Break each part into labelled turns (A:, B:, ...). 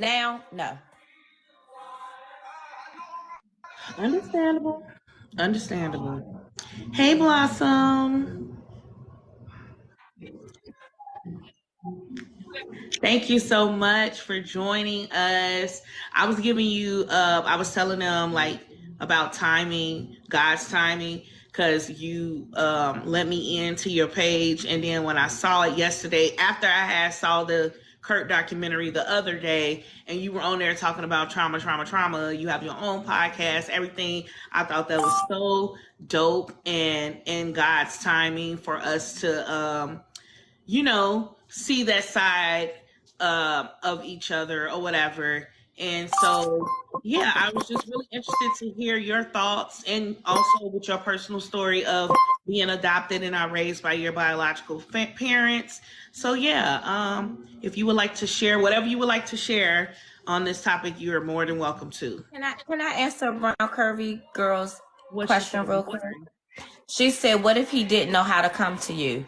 A: Now, no.
B: Understandable. Understandable. Hey, Blossom. Thank you so much for joining us. I was giving you, I was telling them like about timing, God's timing, because you let me into your page. And then when I saw it yesterday, after I had saw the Kurt documentary the other day, and you were on there talking about trauma, you have your own podcast, everything. I thought that was so dope and in God's timing for us to, see that side of each other or whatever. And so, yeah, I was just really interested to hear your thoughts and also with your personal story of being adopted and not raised by your biological parents. So, yeah, if you would like to share whatever you would like to share on this topic, you are more than welcome to.
A: Can I answer Brown Curvy Girl's
B: What's she
A: question
B: saying?
A: real quick? She said, "What if he didn't know how to come to you?"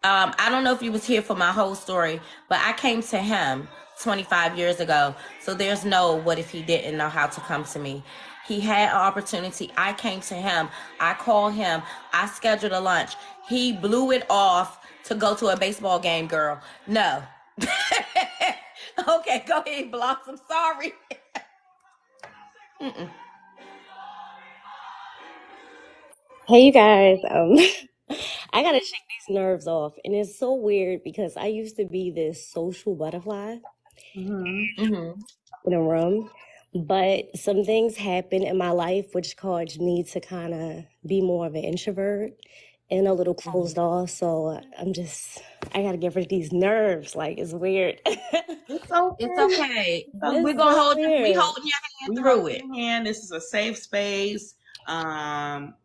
A: I don't know if you was here for my whole story, but I came to him 25 years ago. So there's no what if he didn't know how to come to me. He had an opportunity. I came to him. I called him. I scheduled a lunch. He blew it off to go to a baseball game, girl. No. Okay, go ahead, Blossom. Sorry.
C: Hey, you guys. I gotta shake these nerves off, and it's so weird because I used to be this social butterfly
A: Mm-hmm.
C: in a room, but some things happened in my life which caused me to kind of be more of an introvert and a little closed off. So I gotta get rid of these nerves. Like it's weird.
B: It's okay.
A: It's okay. We're
C: It's
A: gonna
C: so
A: we
C: weird.
A: holding your hand
B: We
A: through
B: hold
A: it.
B: your hand. This is a safe space.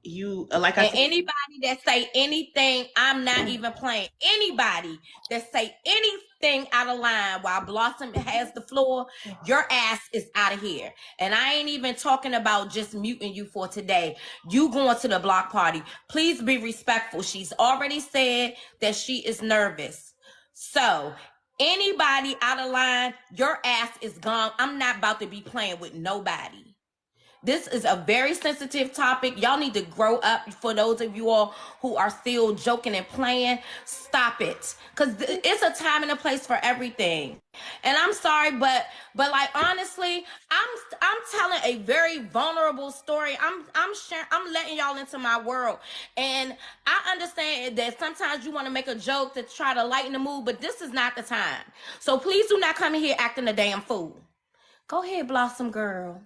B: You like I
A: And
B: said.
A: anybody that say anything, I'm not even playing. Anybody that say anything out of line while Blossom has the floor, your ass is out of here. And I ain't even talking about just muting you for today. You going to the block party. Please be respectful. She's already said that she is nervous. So anybody out of line, your ass is gone. I'm not about to be playing with nobody. This is a very sensitive topic. Y'all need to grow up. For those of you all who are still joking and playing, stop it. Because it's a time and a place for everything. And I'm sorry, but like honestly, I'm telling a very vulnerable story. I'm sharing, I'm letting y'all into my world. And I understand that sometimes you want to make a joke to try to lighten the mood, but this is not the time. So please do not come in here acting a damn fool. Go ahead, Blossom girl.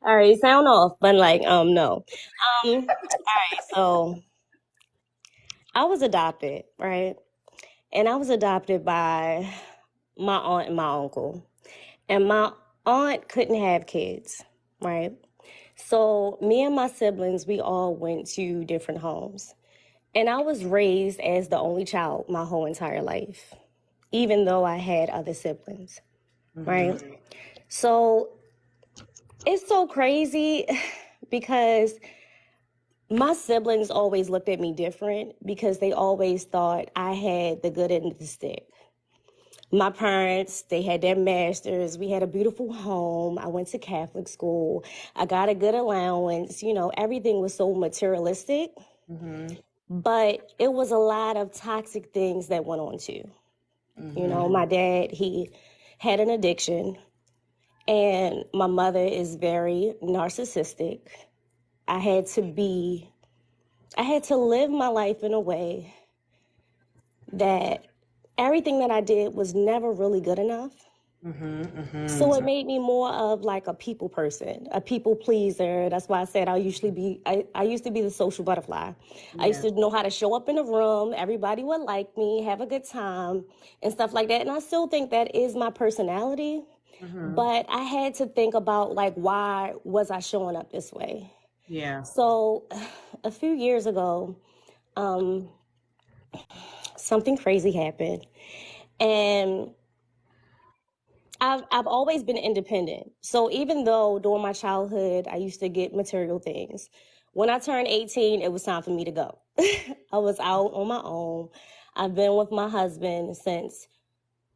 C: All right, sound off, but like no. All right, so I was adopted, right? And I was adopted by my aunt and my uncle. And my aunt couldn't have kids, right? So me and my siblings, we all went to different homes. And I was raised as the only child my whole entire life, even though I had other siblings, right? So it's so crazy because my siblings always looked at me different because they always thought I had the good end of the stick. My parents, they had their masters. We had a beautiful home. I went to Catholic school. I got a good allowance. You know, everything was so materialistic. But it was a lot of toxic things that went on too. You know, my dad, he had an addiction, and my mother is very narcissistic. I had to live my life in a way that everything that I did was never really good enough. So it made me more of like a people person, a people pleaser. That's why I said I used to be the social butterfly. I used to know how to show up in a room. Everybody would like me, have a good time and stuff like that. And I still think that is my personality. But I had to think about like, why was I showing up this way?
B: Yeah.
C: So a few years ago, something crazy happened. And I've always been independent. So even though during my childhood I used to get material things, when I turned 18, it was time for me to go. I was out on my own. I've been with my husband since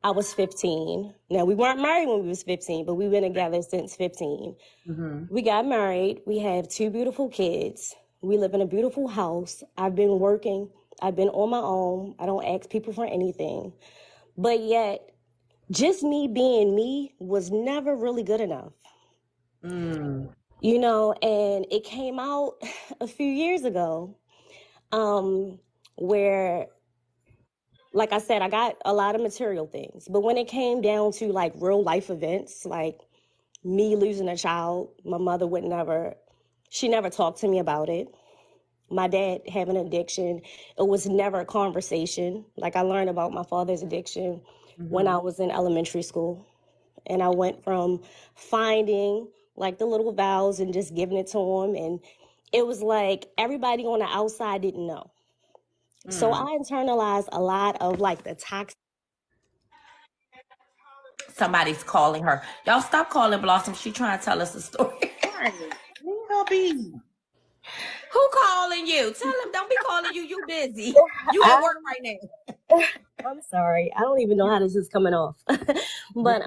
C: I was 15. Now, we weren't married when we was 15, but we've been together since 15. We got married. We have 2 beautiful kids. We live in a beautiful house. I've been working. I've been on my own. I don't ask people for anything. But yet, just me being me was never really good enough. You know, and it came out a few years ago where, like I said, I got a lot of material things. But when it came down to like real life events, like me losing a child, my mother she never talked to me about it. My dad having an addiction, it was never a conversation. Like I learned about my father's addiction when I was in elementary school. And I went from finding like the little vials and just giving it to him. And it was like everybody on the outside didn't know. So I internalized a lot of like the toxic.
A: Somebody's calling her. Y'all stop calling Blossom. She trying to tell us a story. Who calling you? Tell them don't be calling you. You busy. You at work right now.
C: I'm sorry. I don't even know how this is coming off. But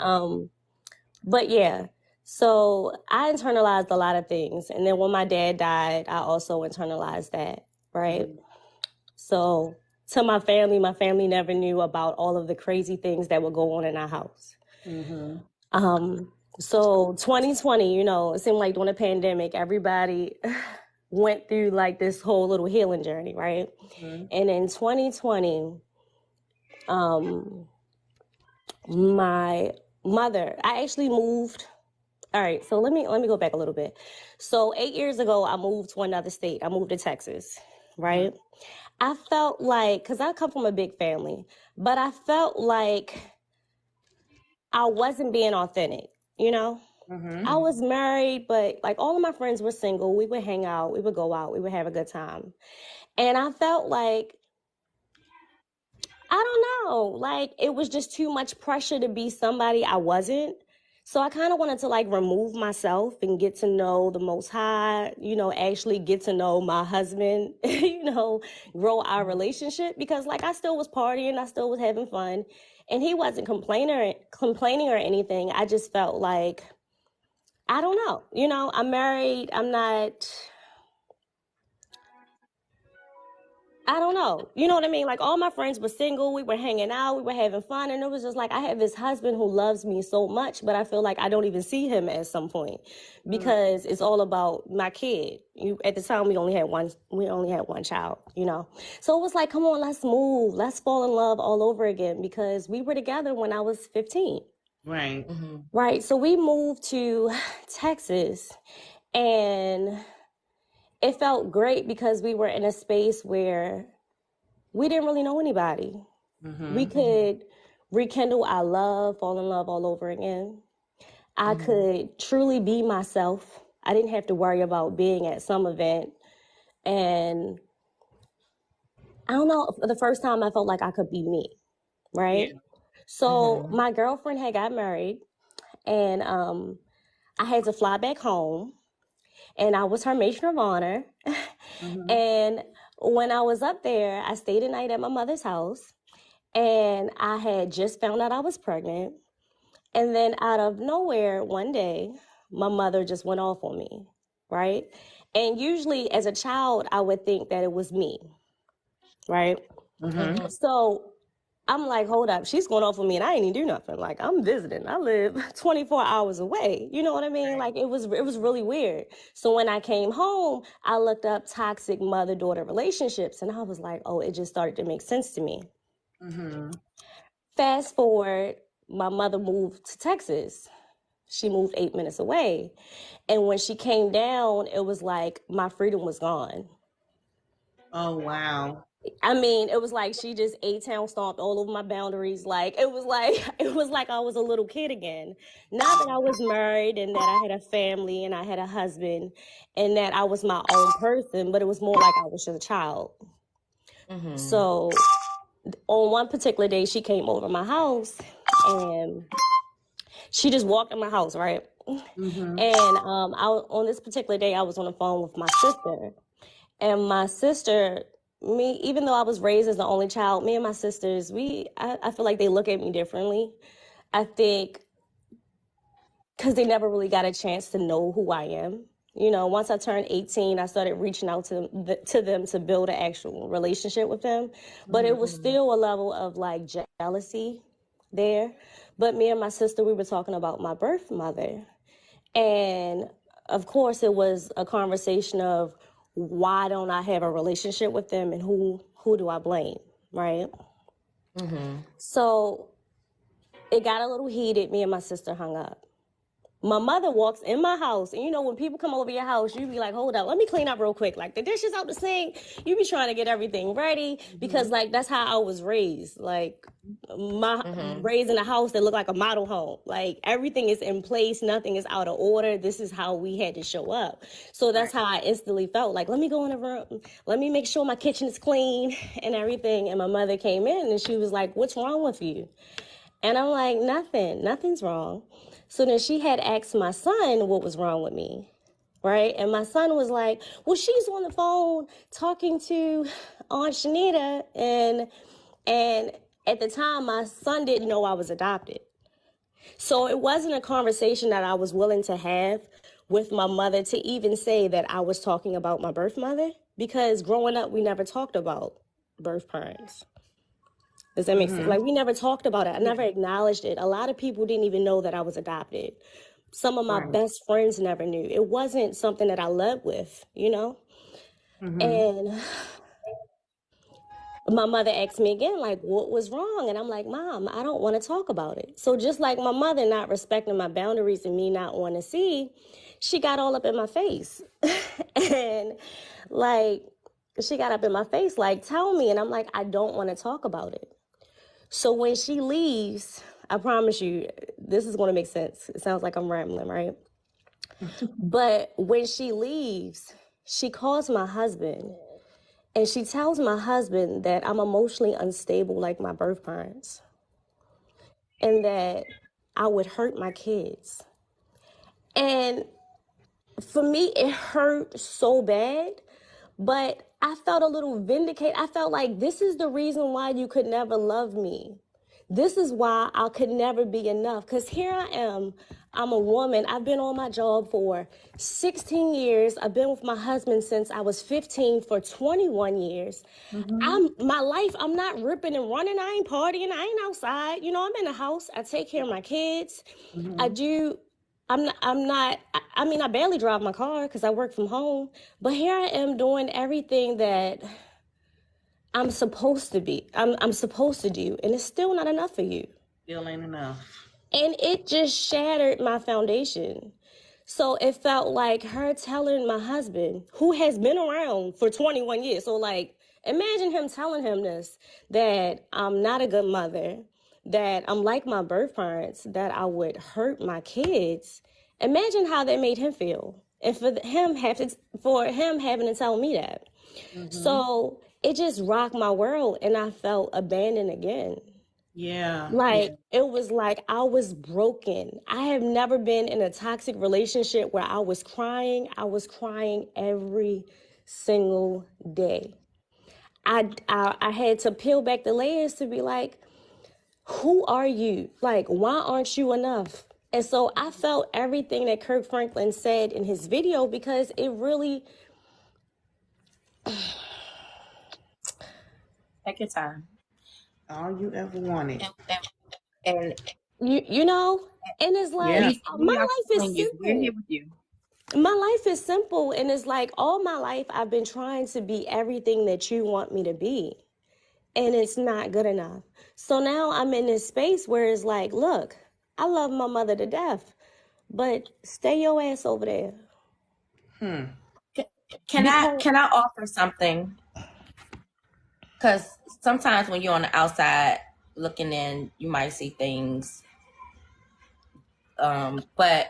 C: yeah. So I internalized a lot of things. And then when my dad died, I also internalized that, right? So to my family never knew about all of the crazy things that would go on in our house. So 2020, you know, it seemed like during the pandemic, everybody went through like this whole little healing journey, right? And in 2020, my mother, I actually moved. All right, so let me go back a little bit. So 8 years ago, I moved to another state. I moved to Texas, right? I felt like, because I come from a big family, but I felt like I wasn't being authentic, you know? I was married, but like all of my friends were single. We would hang out, we would go out, we would have a good time. And I felt like, I don't know, like it was just too much pressure to be somebody I wasn't. So I kind of wanted to like remove myself and get to know the Most High, you know, actually get to know my husband, you know, grow our relationship, because like I still was partying, I still was having fun, and he wasn't complaining or anything. I just felt like, I don't know, you know, I'm married, I don't know. You know what I mean? Like all my friends were single. We were hanging out. We were having fun. And it was just like, I have this husband who loves me so much, but I feel like I don't even see him at some point because it's all about my kid. At the time, we only had one child, you know? So it was like, come on, let's move. Let's fall in love all over again, because we were together when I was 15.
B: Right.
C: Right. So we moved to Texas, and it felt great because we were in a space where we didn't really know anybody. We could rekindle our love, fall in love all over again. I could truly be myself. I didn't have to worry about being at some event. And I don't know, for the first time I felt like I could be me, right? Yeah. So my girlfriend had got married, and I had to fly back home. And I was her matron of honor. And when I was up there, I stayed a night at my mother's house. And I had just found out I was pregnant. And then out of nowhere, one day, my mother just went off on me, right? And usually as a child, I would think that it was me, right? So I'm like, hold up, she's going off on me and I ain't even do nothing. Like, I'm visiting. I live 24 hours away. You know what I mean? Like, it was really weird. So when I came home, I looked up toxic mother-daughter relationships, and I was like, oh, it just started to make sense to me. Fast forward, my mother moved to Texas. She moved 8 minutes away. And when she came down, it was like my freedom was gone.
B: Oh, wow.
C: I mean, it was like she just A-town stomped all over my boundaries. Like it was like I was a little kid again. Not that I was married and that I had a family and I had a husband and that I was my own person, but it was more like I was just a child. So on one particular day, she came over my house and she just walked in my house, right? And on this particular day, I was on the phone with my sister, and my sister me, even though I was raised as the only child, me and my sisters, I feel like they look at me differently. I think because they never really got a chance to know who I am. You know, once I turned 18, I started reaching out to them to build an actual relationship with them. But it was still a level of like jealousy there. But me and my sister, we were talking about my birth mother. And of course, it was a conversation of why don't I have a relationship with them and who do I blame, right? So it got a little heated. Me and my sister hung up. My mother walks in my house, and you know, when people come over your house, you be like, hold up, let me clean up real quick. Like, the dishes out the sink, you be trying to get everything ready because, like, that's how I was raised. Like, raised in a house that looked like a model home. Like, everything is in place, nothing is out of order. This is how we had to show up. So that's how I instantly felt. Like, let me go in the room, let me make sure my kitchen is clean and everything. And my mother came in, and she was like, what's wrong with you? And I'm like, nothing's wrong. So then she had asked my son what was wrong with me, right? And my son was like, well, she's on the phone talking to Aunt Shanita. And at the time, my son didn't know I was adopted. So it wasn't a conversation that I was willing to have with my mother to even say that I was talking about my birth mother, because growing up, we never talked about birth parents. Does that make sense? Like, we never talked about it. I never acknowledged it. A lot of people didn't even know that I was adopted. Some of my best friends never knew. It wasn't something that I led with, you know? And my mother asked me again, like, what was wrong? And I'm like, Mom, I don't want to talk about it. So just like my mother not respecting my boundaries and me not wanting to see, she got all up in my face. And like, she got up in my face, like, tell me. And I'm like, I don't want to talk about it. So when she leaves, I promise you, this is going to make sense. It sounds like I'm rambling, right? But when she leaves, she calls my husband, and she tells my husband that I'm emotionally unstable like my birth parents, and that I would hurt my kids. And for me, it hurt so bad, but I felt a little vindicated. I felt like this is the reason why you could never love me. This is why I could never be enough. Because here I am. I'm a woman. I've been on my job for 16 years. I've been with my husband since I was 15 for 21 years. My life, I'm not ripping and running. I ain't partying. I ain't outside. You know, I'm in the house. I take care of my kids. I mean, I barely drive my car because I work from home. But here I am doing everything that I'm supposed to be. I'm supposed to do. And it's still not enough for you.
B: Still ain't enough.
C: And it just shattered my foundation. So it felt like her telling my husband, who has been around for 21 years. So like, imagine him telling him this, that I'm not a good mother, that I'm like my birth parents, that I would hurt my kids. Imagine how that made him feel. And for him having to tell me that. So it just rocked my world, and I felt abandoned again. Like, it was like I was broken. I have never been in a toxic relationship where I was crying. I was crying every single day. I had to peel back the layers to be like, who are you? Like, why aren't you enough? And so I felt everything that Kirk Franklin said in his video, because it really...
A: Take your time.
B: All you ever wanted.
A: And
C: you know, and it's like, my life is simple.
A: We're here with you.
C: My life is simple, and it's like all my life I've been trying to be everything that you want me to be, and it's not good enough. So now I'm in this space where it's like, look, I love my mother to death, but stay your ass over there.
A: Can I offer something? Because sometimes when you're on the outside looking in, you might see things. But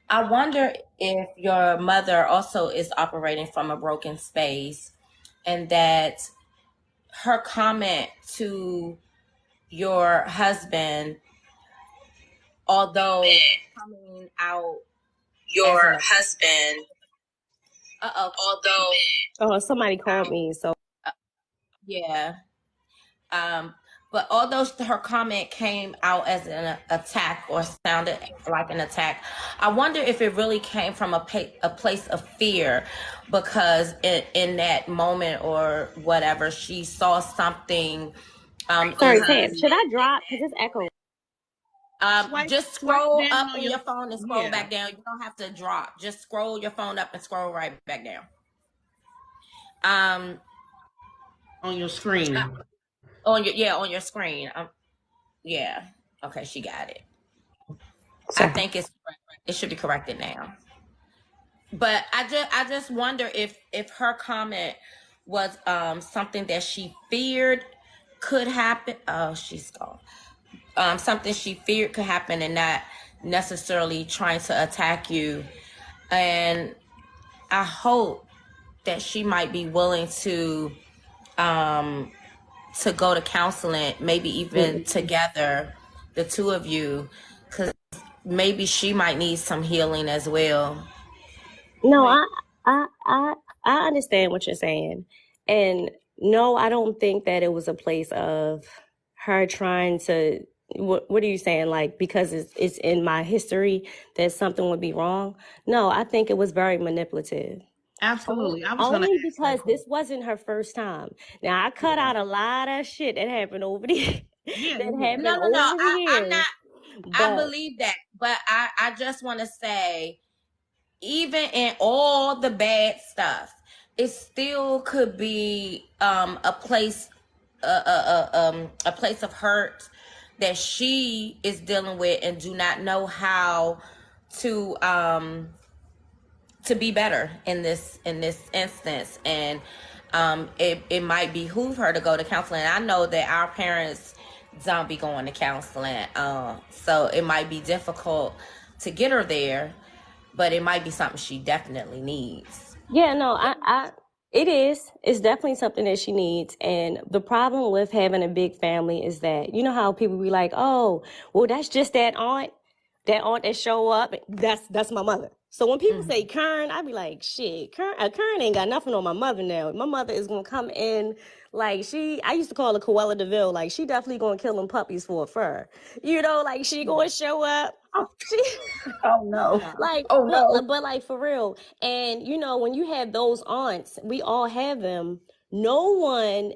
A: I wonder if your mother also is operating from a broken space, and that her comment to your husband, although coming out
C: Your husband.
A: although
C: Oh, somebody called me, so
A: Yeah. But although her comment came out as an attack or sounded like an attack, I wonder if it really came from a place of fear, because in that moment or whatever, she saw something.
C: Sorry, Sam. Should I drop? Because it's echoing.
A: Just
B: Swipe
A: scroll
B: down
A: up
B: on
A: on your phone and scroll back down. You don't have to drop. Just scroll your phone up and scroll right back down.
B: On your screen.
A: On your screen. Yeah. Okay, she got it.
C: Sorry.
A: I think it should be corrected now. But I just wonder if her comment was something that she feared could happen. Oh, she's gone. Something she feared could happen, and not necessarily trying to attack you. And I hope that she might be willing to go to counseling, maybe even together, the two of you, because maybe she might need some healing as well.
C: No, I understand what you're saying. And no, I don't think that it was a place of her trying to, what are you saying? Like, because it's in my history that something would be wrong. No, I think it was very manipulative.
B: Absolutely.
C: Only because this wasn't her first time. Now I cut out a lot of shit that happened over the
A: No. I'm not. I believe that, but I just want to say, even in all the bad stuff, it still could be a place of hurt that she is dealing with and do not know how to be better in this instance. And it might behoove her to go to counseling. I know that our parents don't be going to counseling, so it might be difficult to get her there, but it might be something she definitely needs.
C: Yeah, no, it is. It's definitely something that she needs. And the problem with having a big family is that, you know how people be like, oh, well, that's just that aunt that show up. That's my mother. So when people say Kern, I be like, shit, Kern ain't got nothing on my mother now. My mother is gonna come in like I used to call her Cruella de Vil. Like, she definitely gonna kill them puppies for a fur. You know, like, she gonna show up.
B: Oh no.
C: Like, but like, for real. And you know, when you have those aunts, we all have them. No one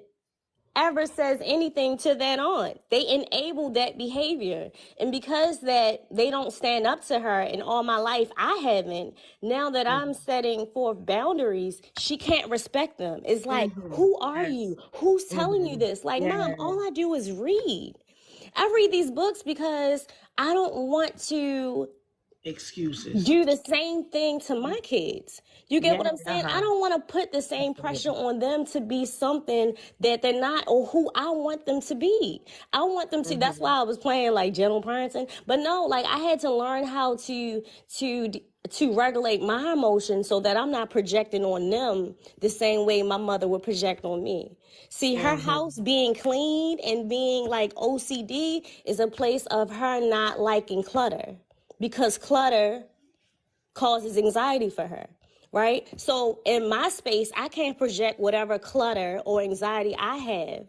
C: ever says anything to that aunt. They enable that behavior. And because that they don't stand up to her, in all my life I haven't, now that I'm setting forth boundaries, she can't respect them. It's like, who are you? Who's telling you this? Like, Mom, all I do is read. I read these books because I don't want to
B: excuses
C: do the same thing to my kids. You get what I'm saying? I don't want to put the same pressure on them to be something that they're not, or who I want them to be. I want them to, that's why I was playing like gentle parenting. But no, like, I had to learn how to regulate my emotions so that I'm not projecting on them the same way my mother would project on me. See, her house being clean and being like OCD is a place of her not liking clutter, because clutter causes anxiety for her, right? So in my space, I can't project whatever clutter or anxiety I have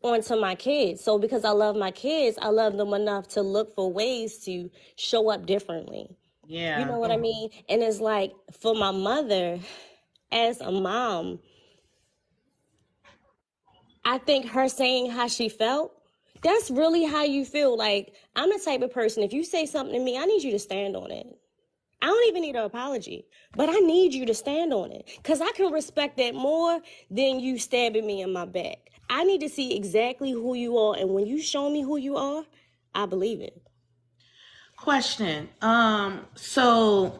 C: onto my kids. So because I love my kids, I love them enough to look for ways to show up differently.
B: Yeah.
C: You know what I mean? And it's like, for my mother, as a mom, I think her saying how she felt, that's really how you feel. Like, I'm the type of person, if you say something to me, I need you to stand on it. I don't even need an apology, but I need you to stand on it, because I can respect that more than you stabbing me in my back. I need to see exactly who you are, and when you show me who you are, I believe it.
B: Question. So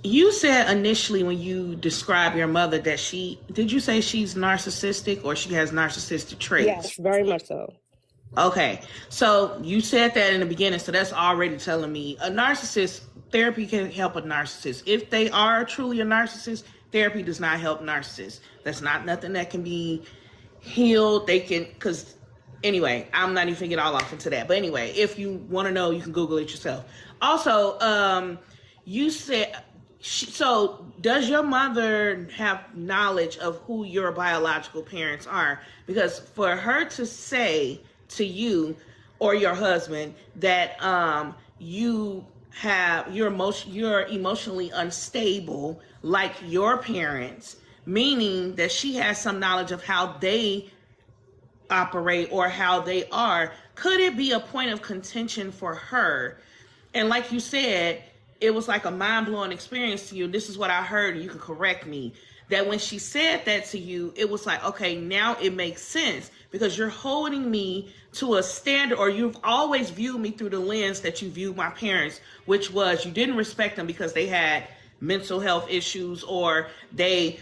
B: you said initially when you describe your mother that did you say she's narcissistic or she has narcissistic traits?
C: Yes, very much so.
B: Okay. So you said that in the beginning, so that's already telling me a narcissist, therapy can help a narcissist. If they are truly a narcissist, therapy does not help narcissists. That's not nothing that can be healed. They can, because anyway, I'm not even get all off into that. But anyway, if you want to know, you can Google it yourself. Also, you said So, does your mother have knowledge of who your biological parents are? Because for her to say to you or your husband that you're emotionally unstable like your parents, meaning that she has some knowledge of how they operate or how they are, could it be a point of contention for her? And like you said, it was like a mind-blowing experience to you. This is what I heard, and you can correct me. That when she said that to you, it was like, okay, now it makes sense because you're holding me to a standard, or you've always viewed me through the lens that you viewed my parents, which was you didn't respect them because they had mental health issues or they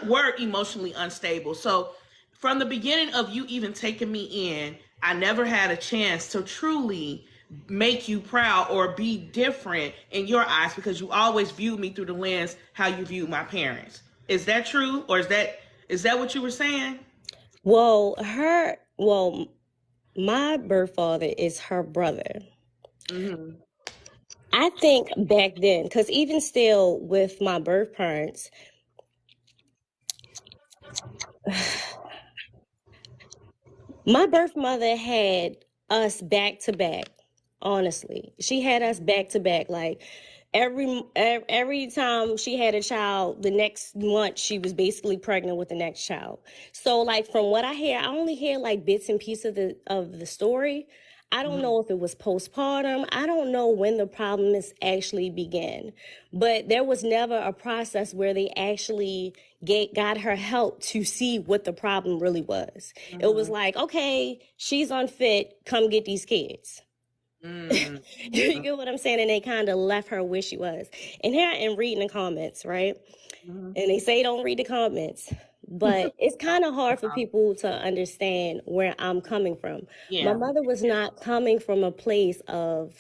B: were emotionally unstable. So from the beginning of you even taking me in, I never had a chance to truly make you proud or be different in your eyes because you always viewed me through the lens how you viewed my parents. Is that true? Or is that what you were saying?
C: Well, my birth father is her brother.
B: Mm-hmm.
C: I think back then, because even still with my birth parents, my birth mother had us back to back. Honestly, she had us back to back. Like every time she had a child, the next month she was basically pregnant with the next child. So like from what I hear, I only hear like bits and pieces of the story. I don't know if it was postpartum. I don't know when the problems actually began, but there was never a process where they actually got her help to see what the problem really was. It was like, okay, she's unfit. Come get these kids. You get what I'm saying? And they kind of left her where she was. And here I am reading the comments, right? And they say don't read the comments. But it's kind of hard for people to understand where I'm coming from.
B: Yeah.
C: My mother was not coming from a place of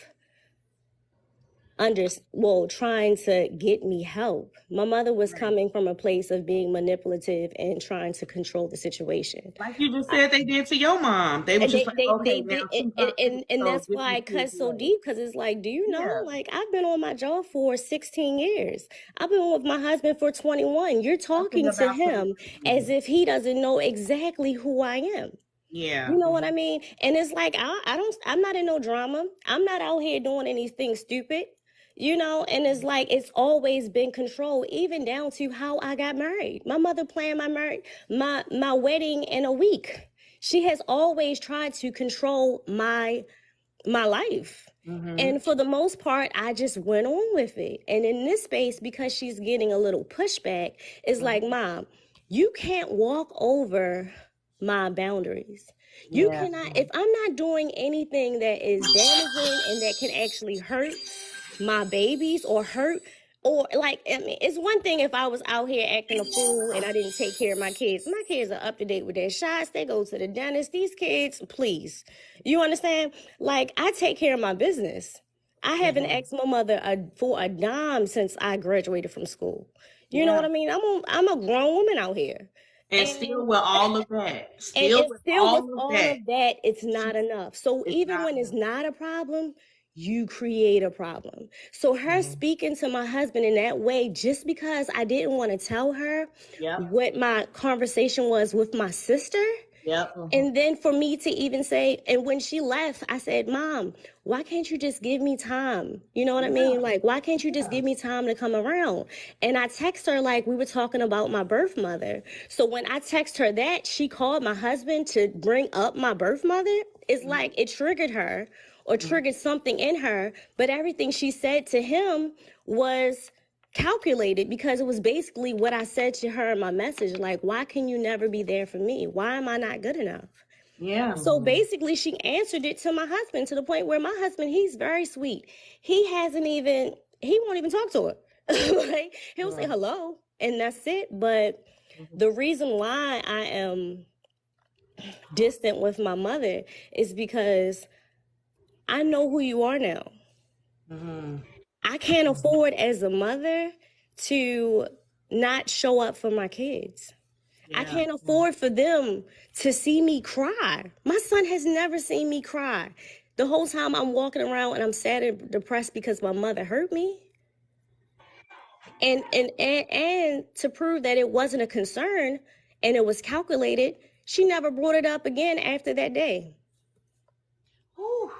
C: trying to get me help. My mother was coming from a place of being manipulative and trying to control the situation.
B: Like you just said, they did to your mom. They were just like, okay, now she's
C: did, and that's why I cut so deep, because it's like, do you know, like I've been on my job for 16 years. I've been with my husband for 21. You're talking to him as if he doesn't know exactly who I am.
B: Yeah.
C: You know what I mean? And it's like, I'm not in no drama. I'm not out here doing anything stupid. You know, and it's like, it's always been control, even down to how I got married. My mother planned my wedding in a week. She has always tried to control my life. And for the most part, I just went on with it. And in this space, because she's getting a little pushback, it's like, Mom, you can't walk over my boundaries. You cannot, if I'm not doing anything that is damaging and that can actually hurt my babies or hurt, or like, I mean, it's one thing if I was out here acting a fool and I didn't take care of my kids. My kids are up to date with their shots. They go to the dentist. These kids, please. You understand? Like, I take care of my business. I haven't asked my mother for a dime since I graduated from school. You know what I mean? I'm a grown woman out here.
B: And still with all of that,
C: With all of that, it's not enough. So even when it's not a problem, you create a problem. So her speaking to my husband in that way, just because I didn't want to tell her what my conversation was with my sister. And then for me to even say, and when she left, I said, Mom, why can't you just give me time? You know what I mean? Like, why can't you just give me time to come around? And I text her like we were talking about my birth mother. So when I text her that, she called my husband to bring up my birth mother. It's like it triggered her or triggered something in her. But everything she said to him was calculated, because it was basically what I said to her in my message, like, why can you never be there for me? Why am I not good enough? So basically she answered it to my husband, to the point where my husband, he's very sweet. He won't even talk to her. Like, he'll say hello and that's it. But the reason why I am distant with my mother is because I know who you are now. I can't afford as a mother to not show up for my kids. I can't afford for them to see me cry. My son has never seen me cry. The whole time I'm walking around and I'm sad and depressed because my mother hurt me. And to prove that it wasn't a concern and it was calculated, she never brought it up again after that day.
B: Whew.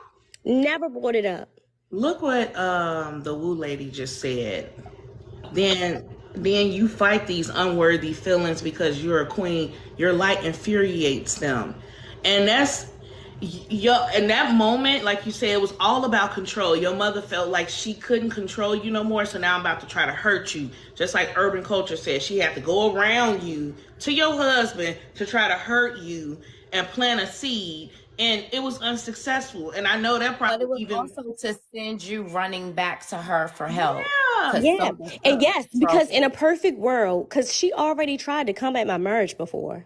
C: Never brought it up.
B: Look what the woo lady just said. Then you fight these unworthy feelings because you're a queen. Your light infuriates them. And that's in that moment, like you said, it was all about control. Your mother felt like she couldn't control you no more, so now I'm about to try to hurt you. Just like urban culture said, she had to go around you to your husband to try to hurt you and plant a seed, and it was unsuccessful. And I know that probably
A: But it was
B: even
A: also to send you running back to her for help.
C: Yeah. And yes, because in a perfect world, because she already tried to come at my marriage before.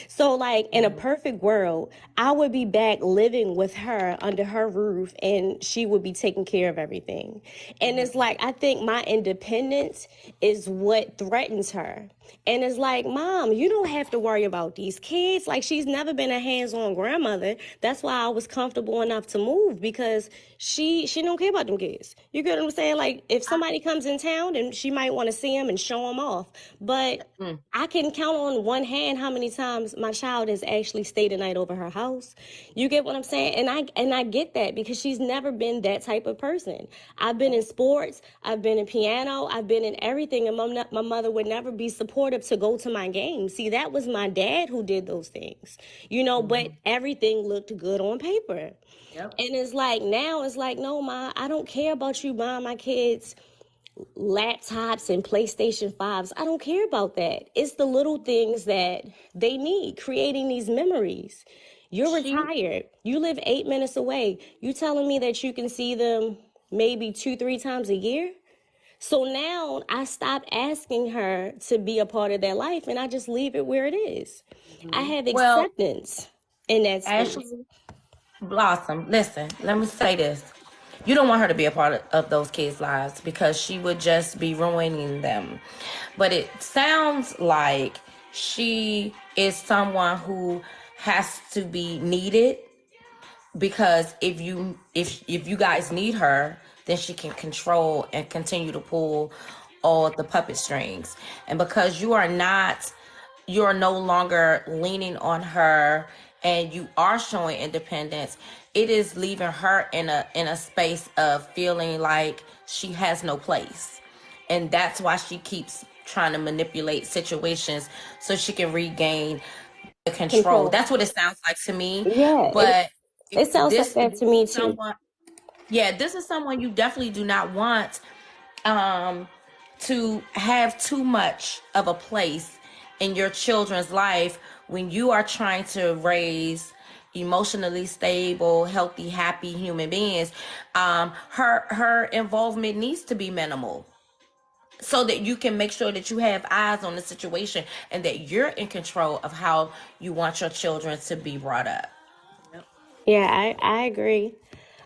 C: So like in a perfect world, I would be back living with her under her roof and she would be taking care of everything. And it's like, I think my independence is what threatens her. And it's like, Mom, you don't have to worry about these kids. Like, she's never been a hands-on grandmother. That's why I was comfortable enough to move, because she don't care about them kids. You get what I'm saying? Like, if somebody comes in town, then she might want to see them and show them off. But I can count on one hand how many times my child has actually stayed a night over her house. You get what I'm saying? And I get that, because she's never been that type of person. I've been in sports, I've been in piano, I've been in everything, and my mother would never be supportive to go to my games. See, that was my dad who did those things, but everything looked good on paper. Yep. And it's like, now it's like, no, Ma, I don't care about you buying my kids laptops and PlayStation 5s. I don't care about that. It's the little things that they need, creating these memories. You're retired. You live 8 minutes away. You telling me that you can see them maybe 2-3 times a year? So now I stopped asking her to be a part of their life, and I just leave it where it is. I have acceptance in that space.
A: Ashley Blossom, listen, let me say this. You don't want her to be a part of those kids' lives, because she would just be ruining them. But it sounds like she is someone who has to be needed, because if you guys need her, then she can control and continue to pull all the puppet strings. And because you are no longer leaning on her, and you are showing independence, it is leaving her in a space of feeling like she has no place. And that's why she keeps trying to manipulate situations so she can regain the control. That's what it sounds like to me.
C: Yeah,
A: but
C: it sounds like that to me too.
A: This is someone you definitely do not want to have too much of a place in your children's life when you are trying to raise emotionally stable, healthy, happy human beings. Her involvement needs to be minimal, so that you can make sure that you have eyes on the situation and that you're in control of how you want your children to be brought up.
C: Yeah, I agree.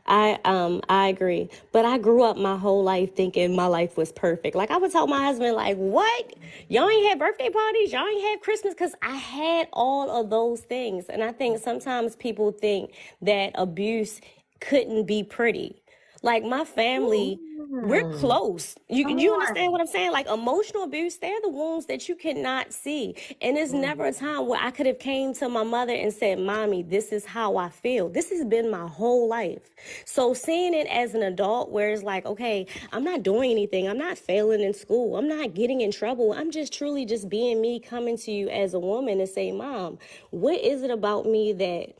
C: I agree. But I grew up my whole life thinking my life was perfect. Like, I would tell my husband, like, what? Y'all ain't had birthday parties? Y'all ain't had Christmas? Because I had all of those things. And I think sometimes people think that abuse couldn't be pretty. Like, my family, we're close. You understand what I'm saying? Like, emotional abuse, they're the wounds that you cannot see. And there's never a time where I could have came to my mother and said, Mommy, this is how I feel. This has been my whole life. So seeing it as an adult, where it's like, okay, I'm not doing anything. I'm not failing in school. I'm not getting in trouble. I'm just truly just being me, coming to you as a woman and say, Mom, what is it about me that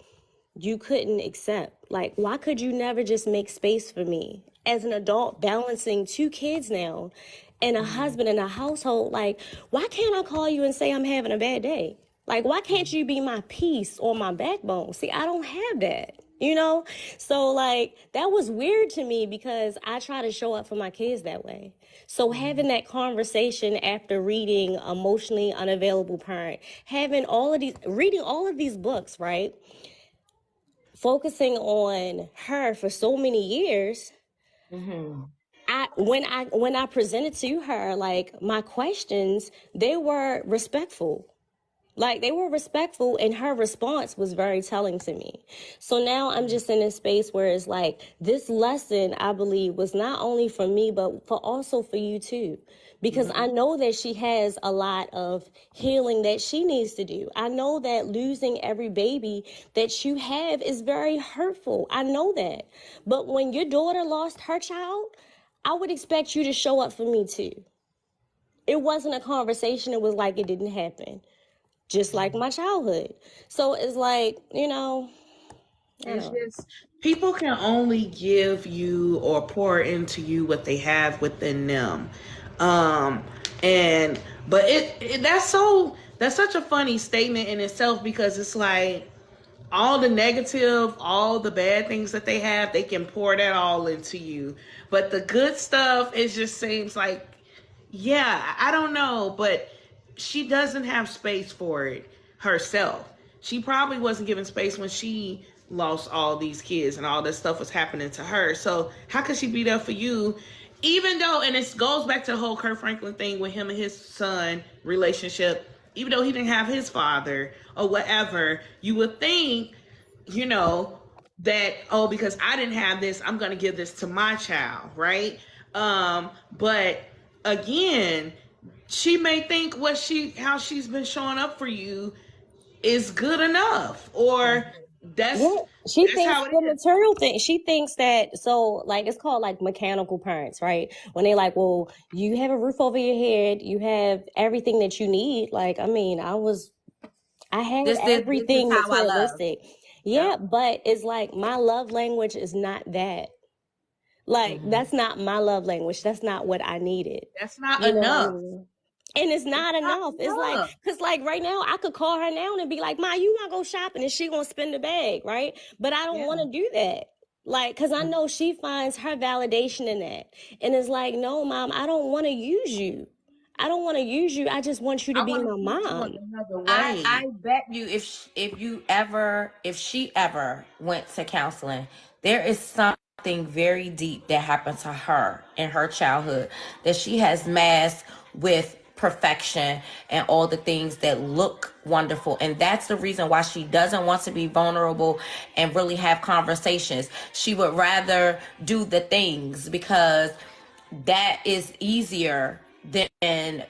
C: you couldn't accept? Like, why could you never just make space for me? As an adult balancing 2 kids now and a husband and a household, like, why can't I call you and say I'm having a bad day? Like, why can't you be my peace or my backbone? See, I don't have that, So, like, that was weird to me, because I try to show up for my kids that way. So having that conversation after reading Emotionally Unavailable Parent, reading all of these books, right? Focusing on her for so many years, when I presented to her, like, my questions, they were respectful. Like, they were respectful, and her response was very telling to me. So now I'm just in this space where it's like, this lesson, I believe, was not only for me, but for also for you too. Because I know that she has a lot of healing that she needs to do. I know that losing every baby that you have is very hurtful. I know that. But when your daughter lost her child, I would expect you to show up for me too. It wasn't a conversation. It was like it didn't happen. Just like my childhood. So it's like,
B: It's just people can only give you or pour into you what they have within them. Um and but that's such a funny statement in itself, because it's like all the negative, all the bad things that they have, they can pour that all into you. But the good stuff, it just seems like, yeah, I don't know, but she doesn't have space for it herself. She probably wasn't given space when she lost all these kids and all this stuff was happening to her. So how could she be there for you? Even though, and it goes back to the whole Kurt Franklin thing with him and his son relationship, even though he didn't have his father or whatever, you would think, you know, that, oh, because I didn't have this, I'm going to give this to my child, right? But again, she may think how she's been showing up for you is good enough, or that's
C: yeah, she
B: that's
C: thinks
B: how it
C: the
B: is.
C: material thing. She thinks that, so like, it's called like mechanical parents, right? When they like, well, you have a roof over your head, you have everything that you need. Like, I mean, I had
A: This is
C: everything
A: how I love.
C: materialistic. Yeah,
B: Yep.
C: but it's like my love language is not that. Like, that's not my love language. That's not what I needed.
B: That's not
C: You know what I
B: enough.
C: mean? And it's
B: It's
C: not
B: not
C: enough. It's like,
B: enough.
C: cause like right now I could call her now and be like, Ma, you wanna go shopping, and she gonna spend the bag, right? But I don't
B: Yeah.
C: wanna do that. Like, cause I know she finds her validation in that. And it's like, no, Mom, I don't wanna use you. I don't wanna use you. I just want you to
B: I
C: be
B: want
C: my
B: to use you in
C: mom.
B: another
A: I
B: way.
A: bet you if she ever went to counseling, there is something very deep that happened to her in her childhood that she has masked with perfection and all the things that look wonderful, and that's the reason why she doesn't want to be vulnerable and really have conversations. She would rather do the things because that is easier than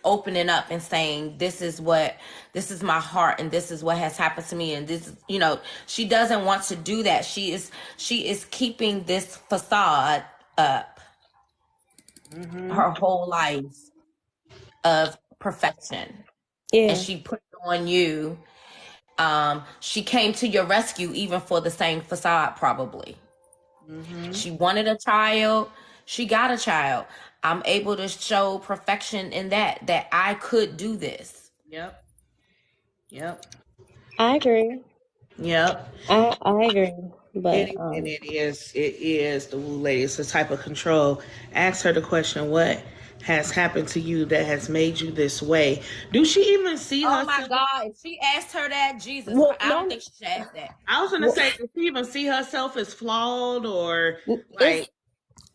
A: opening up and saying, this is my heart and this is what has happened to me, and this, she doesn't want to do that. She is keeping this facade up her whole life of perfection, and
C: Yeah,
A: she put it on you. She came to your rescue even for the same facade, probably. She wanted a child. She got a child. I'm able to show perfection in that I could do this.
B: Yep. Yep.
C: I agree.
B: Yep.
C: I agree. But
B: And it is the woo lady. It's a type of control. Ask her the question, what has happened to you that has made you this way? Do she even see
A: Oh my
B: herself?
A: God. If she asked her that, Jesus,
C: well,
A: I don't
C: no,
A: think she should ask that.
B: I was gonna
C: well,
B: say, does she even see herself as flawed, or
C: it's
B: like,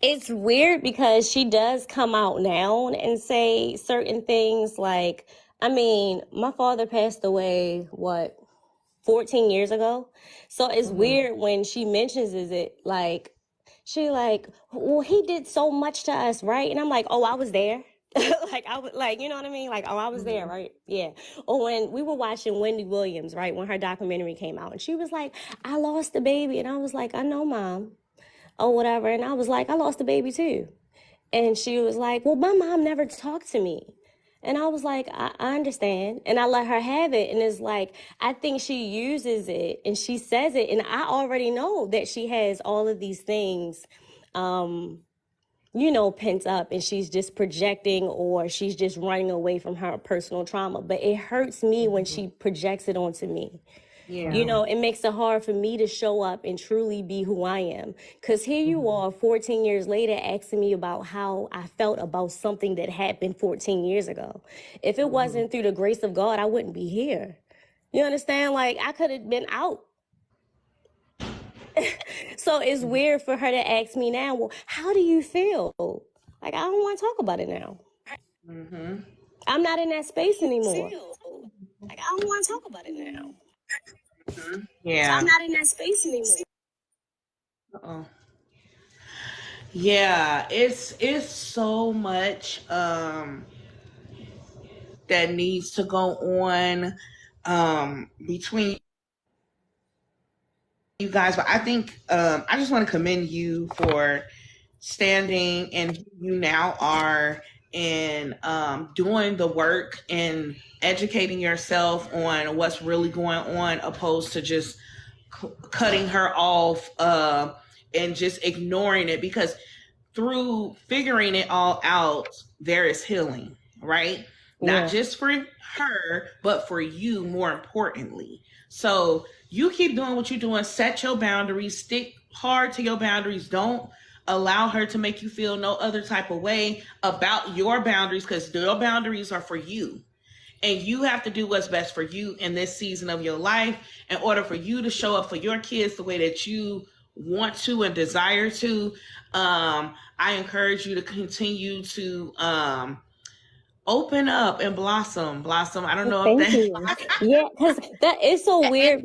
C: it's weird because she does come out now and say certain things. Like, I mean, my father passed away, what, 14 years ago? So it's weird when she mentions it, like, she like, well, he did so much to us, right? And I'm like, oh, I was there. Like, I was like, you know what I mean? Like, oh, I was there, right? Yeah. Or when we were watching Wendy Williams, right, when her documentary came out, and she was like, I lost the baby. And I was like, I know, Mom, or whatever. And I was like, I lost the baby too. And she was like, well, my mom never talked to me. And I was like, I understand. And I let her have it. And it's like, I think she uses it and she says it. And I already know that she has all of these things, pent up, and she's just projecting, or she's just running away from her personal trauma. But it hurts me when she projects it onto me.
B: yeah,
C: It makes it hard for me to show up and truly be who I am. Because here you are 14 years later asking me about how I felt about something that happened 14 years ago. If it wasn't through the grace of God, I wouldn't be here. You understand? Like, I could have been out. So it's weird for her to ask me now, well, how do you feel? Like, I don't want to talk about it now. I'm not in that space anymore. Like, I don't want to talk about it now.
B: Yeah.
C: So I'm not in that space anymore.
B: Uh-oh. Yeah, it's so much that needs to go on between you guys, but I think I just want to commend you for standing and who you now are and doing the work and educating yourself on what's really going on, opposed to just cutting her off and just ignoring it, because through figuring it all out, there is healing, right?
C: Yeah.
B: Not just for her, but for you, more importantly. So you keep doing what you're doing, set your boundaries, stick hard to your boundaries. Don't allow her to make you feel no other type of way about your boundaries, because your boundaries are for you. And you have to do what's best for you in this season of your life in order for you to show up for your kids the way that you want to and desire to. I encourage you to continue to open up and blossom. I don't know
C: Thank
B: if
C: you. Yeah, because that is so weird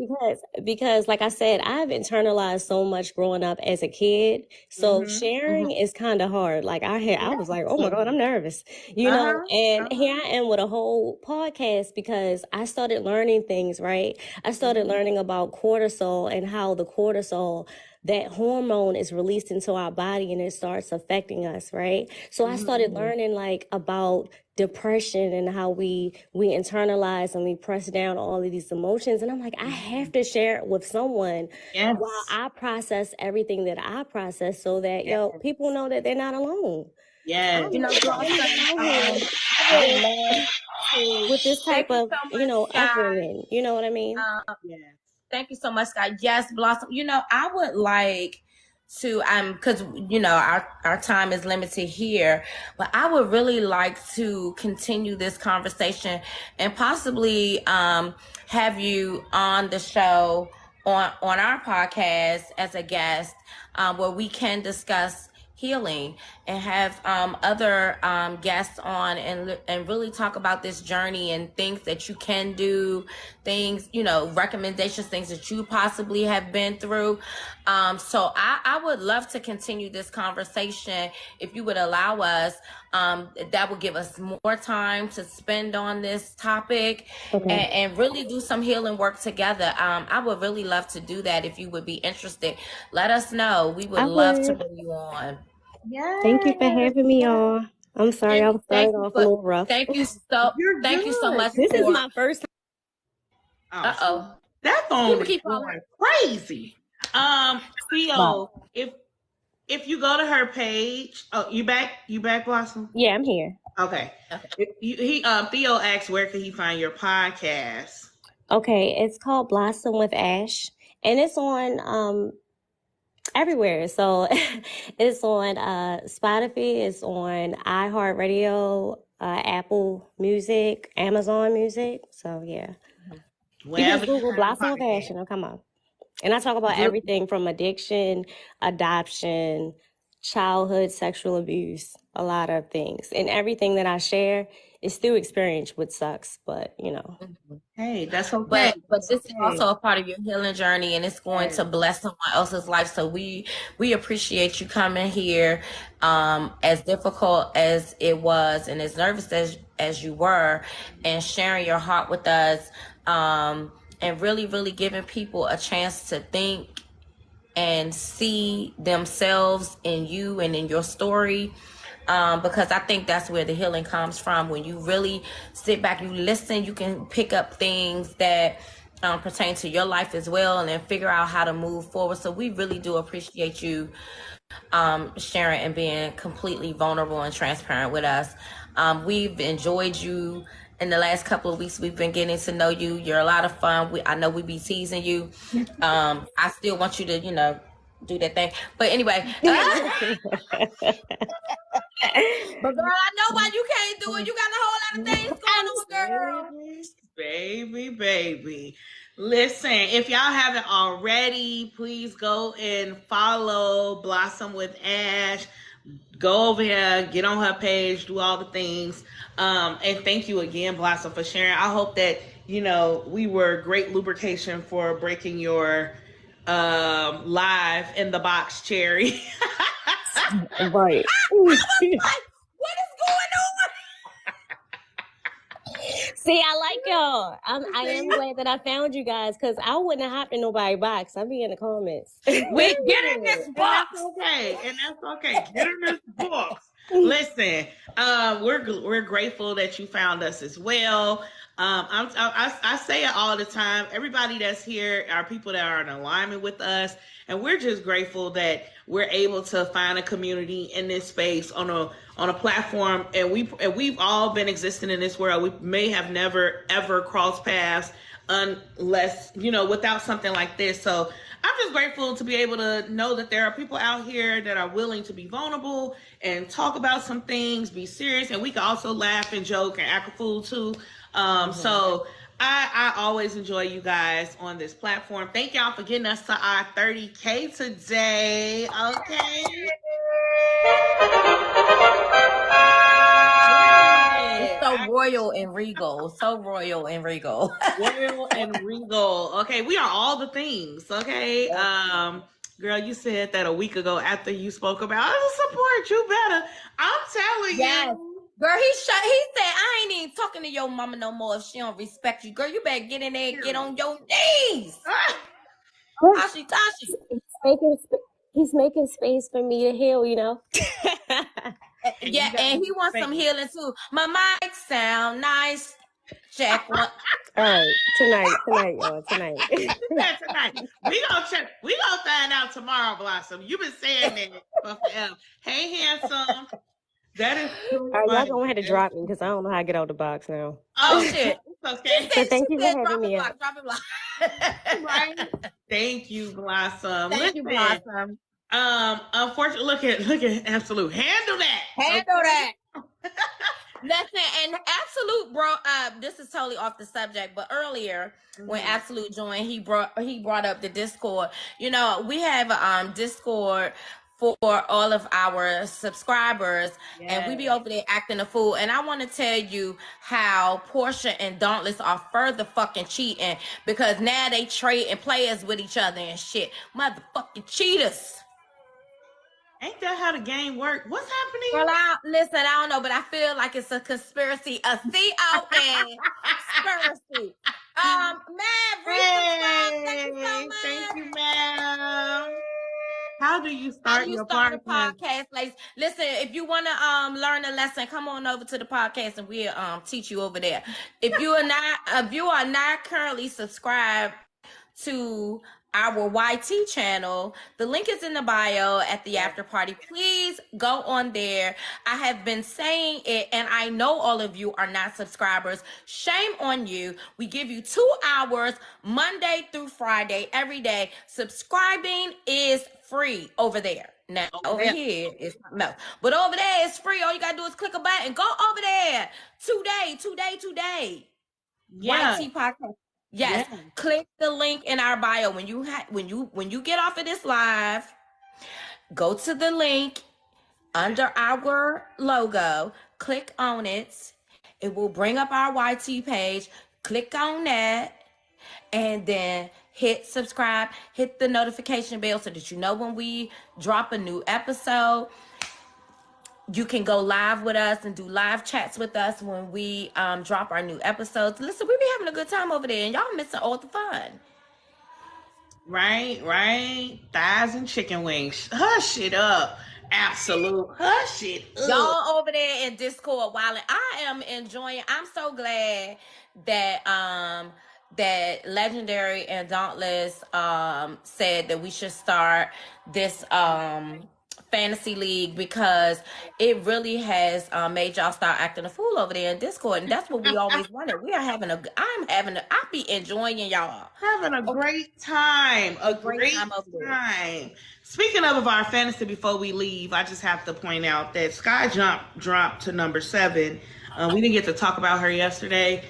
C: because like I said, I've internalized so much growing up as a kid. So sharing is kind of hard. Like I was like, oh my God, I'm nervous, and here I am with a whole podcast because I started learning things, right? I started learning about cortisol and how the cortisol, that hormone, is released into our body and it starts affecting us, right? So I started learning like about depression and how we internalize and we press down all of these emotions, and I'm like, I have to share it with someone while I process everything that I process, so that people know that they're not alone.
B: Yes.
C: I would love to, with this type of upbringing, you know what I mean?
B: Yes.
A: Thank you so much, Scott. Yes, Blossom. I would like to because our time is limited here, but I would really like to continue this conversation and possibly have you on the show on our podcast as a guest, where we can discuss healing and have other guests on and really talk about this journey and things that you can do, things, recommendations, things that you possibly have been through. So I would love to continue this conversation if you would allow us. That would give us more time to spend on this topic and really do some healing work together. I would really love to do that. If you would be interested, let us know. We would love to bring you on.
B: Yes.
C: Thank you for having me, y'all. I'm sorry I was starting off a little rough.
A: Thank you so much.
C: This is my first time.
B: That phone is going crazy. Theo, if you go to her page, you back, Blossom?
C: Yeah, I'm here.
B: Okay. Theo asked where could he find your podcast?
C: Okay, it's called Blossom with Ash, and it's on everywhere. So it's on Spotify, it's on iHeartRadio, Apple Music, Amazon Music. So yeah. You just Google Blossom with Ash and it'll come up. And I talk about everything from addiction, adoption, childhood sexual abuse, a lot of things. And everything that I share is through experience, which sucks, but
B: Hey, that's okay.
A: But this is also a part of your healing journey, and it's going to bless someone else's life. So we appreciate you coming here, as difficult as it was and as nervous as you were, and sharing your heart with us, and really, really giving people a chance to think and see themselves in you and in your story. Because I think that's where the healing comes from. When you really sit back, you listen, you can pick up things that pertain to your life as well, and then figure out how to move forward. So we really do appreciate you sharing and being completely vulnerable and transparent with us. We've enjoyed you in the last couple of weeks. We've been getting to know you. You're a lot of fun. I know we be teasing you. I still want you to, do that thing. But anyway. But girl, I know why you can't do it. You got a whole lot of things going on, girl.
B: Baby. Listen, if y'all haven't already, please go and follow Blossom with Ash. Go over here, get on her page, do all the things. And thank you again, Blossom, for sharing. I hope that we were great lubrication for breaking your live in the box cherry.
C: Right.
A: I was like, what is going on?
C: See, I like y'all. I am glad that I found you guys, because I wouldn't have hopped in nobody's box. I'd be in the comments.
A: We get in this box.
B: And that's okay. Get in this box. Listen, we're grateful that you found us as well. I say it all the time. Everybody that's here are people that are in alignment with us, and we're just grateful that we're able to find a community in this space on a platform. And we've all been existing in this world. We may have never ever crossed paths unless without something like this. So I'm just grateful to be able to know that there are people out here that are willing to be vulnerable and talk about some things, be serious, and we can also laugh and joke and act a fool too. So I always enjoy you guys on this platform. Thank y'all for getting us to our 30K today. Okay.
A: It's so royal and regal. So royal and regal.
B: Royal and regal. Okay, we are all the things. Okay. Girl, you said that a week ago after you spoke about I support you better. I'm telling you.
A: Girl, he said, I ain't even talking to your mama no more if she don't respect you. Girl, you better get in there and get on your knees. Tashi.
C: He's making space for me to heal,
A: Yeah, and he wants some healing too. My mic sound nice. Check one.
C: All right, tonight, y'all, tonight.
B: Tonight. We gonna find out tomorrow, Blossom. You've been saying that for forever. Hey, handsome. That is too
C: all right, y'all gonna have to drop me because I don't know how to get out the box now.
A: Oh shit.
B: Okay.
C: So thank you for having me.
A: Drop it block.
B: Right. Thank you, Blossom.
A: Thank you, Blossom.
B: Unfortunately, look at Absolute. Handle that.
A: That. Listen, and Absolute this is totally off the subject, but earlier when Absolute joined, he brought up the Discord. We have a Discord for all of our subscribers, and we be over there acting a fool. And I want to tell you how Portia and Dauntless are further fucking cheating, because now they trade and players with each other and shit. Motherfucking cheaters.
B: Ain't that how the game works? What's happening?
A: Well, I don't know, but I feel like it's a conspiracy, a CON conspiracy. Ma'am,
B: thank you, ma'am. How do you start
A: a podcast, ladies? Listen, if you want to learn a lesson, come on over to the podcast and we'll teach you over there. If you are not currently subscribed to our YT channel, the link is in the bio at the after party. Please go on there. I have been saying it, and I know all of you are not subscribers. Shame on you. We give you 2 hours Monday through Friday every day. Subscribing is free over there. Now over here is something else, but over there it's free. All you gotta do is click a button. Go over there today. YT podcast. Yes. Click the link in our bio. When you get off of this live, go to the link under our logo, click on it. It will bring up our YT page. Click on that, and then hit subscribe, hit the notification bell so that you know when we drop a new episode. You can go live with us and do live chats with us when we drop our new episodes. Listen, we be having a good time over there, and y'all missing all the fun.
B: Right. Thighs and chicken wings. Hush it up. Absolute. Hush it up.
A: Y'all over there in Discord wilding. I am enjoying. I'm so glad that that Legendary and Dauntless said that we should start this fantasy league, because it really has made y'all start acting a fool over there in Discord, and that's what we always wanted. I be enjoying y'all
B: having a great time. A great time. Speaking of our fantasy, before we leave, I just have to point out that Sky dropped to number 7. We didn't get to talk about her yesterday.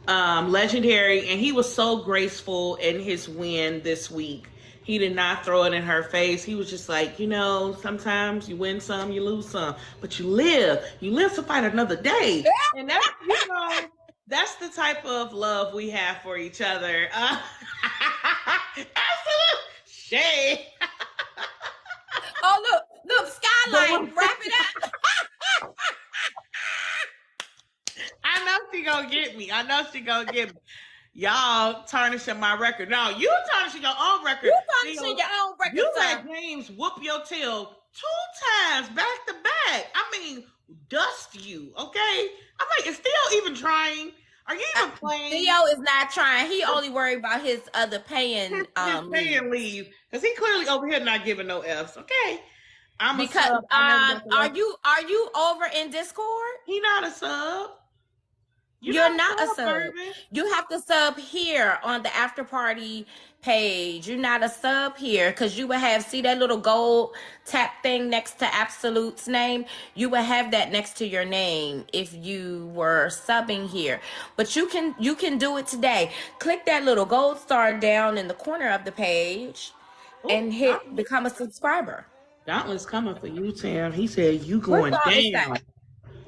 B: Legendary, and he was so graceful in his win this week. He did not throw it in her face. He was just like, sometimes you win some, you lose some, but you live to fight another day. And That's the type of love we have for each other. Absolute shade.
A: Oh, look, Skylight, wrap it up.
B: I know she gonna get me. Y'all tarnishing my record. No, you tarnishing your own record.
A: You tarnishing your own record,
B: You
A: sir.
B: let James whoop your tail 2 times back to back. I mean, dust you, okay? I'm like, is Theo even trying? Are you even playing?
A: Theo is not trying. He only worried about his other paying
B: his paying leave. Because he clearly over here not giving no F's, okay? I'm
A: because
B: a sub.
A: are you over in Discord?
B: He not a sub.
A: You're not a sub.
B: Urban.
A: You have to sub here on the after party page. You're not a sub here because you would have, see that little gold tap thing next to Absolute's name? You would have that next to your name if you were subbing here. But you can do it today. Click that little gold star down in the corner of the page and hit become a subscriber.
B: Gauntlet's coming for you, Tam. He said you going down.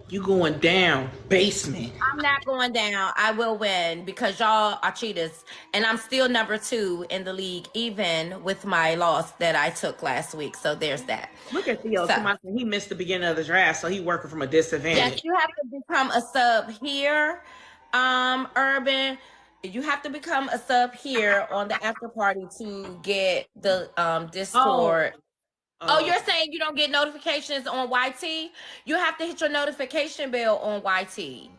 B: You going down, basement.
A: I'm not going down. I will win because y'all are cheaters. And I'm still number 2 in the league, even with my loss that I took last week. So there's that.
B: Look at Theo. He missed the beginning of the draft, so he working from a disadvantage.
A: Yes, you have to become a sub here, Urban. You have to become a sub here on the after party to get the Discord. Oh, you're saying you don't get notifications on YT? You have to hit your notification bell on YT.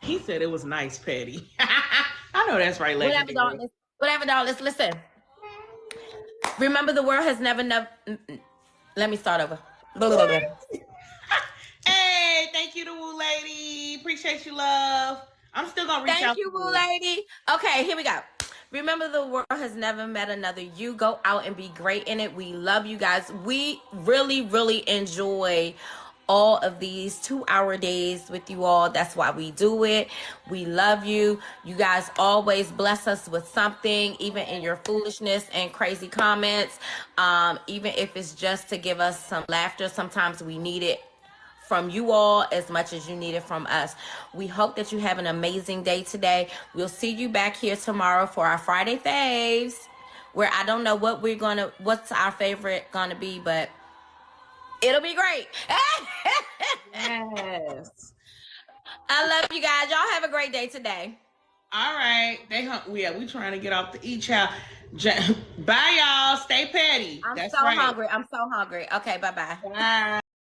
B: He said it was nice, Petty. I know that's right,
A: Whatever, darling. Listen. Remember, the world has never. Let me start over.
B: Hey, thank you to Woo Lady. Appreciate you, love. I'm still gonna reach out.
A: Thank you, Woo Lady. Okay, here we go. Remember, the world has never met another you. Go out and be great in it. We love you guys. We really, really enjoy all of these 2-hour days with you all. That's why we do it. We love you. You guys always bless us with something, even in your foolishness and crazy comments. Even if it's just to give us some laughter. Sometimes we need it from you all as much as you need it from us. We hope that you have an amazing day today. We'll see you back here tomorrow for our Friday faves, where I don't know what's our favorite gonna be, but it'll be great.
B: Yes.
A: I love you guys. Y'all have a great day today.
B: All right. We trying to get off the child. Bye, y'all. Stay petty.
A: I'm so hungry. Okay, bye-bye.
B: Bye.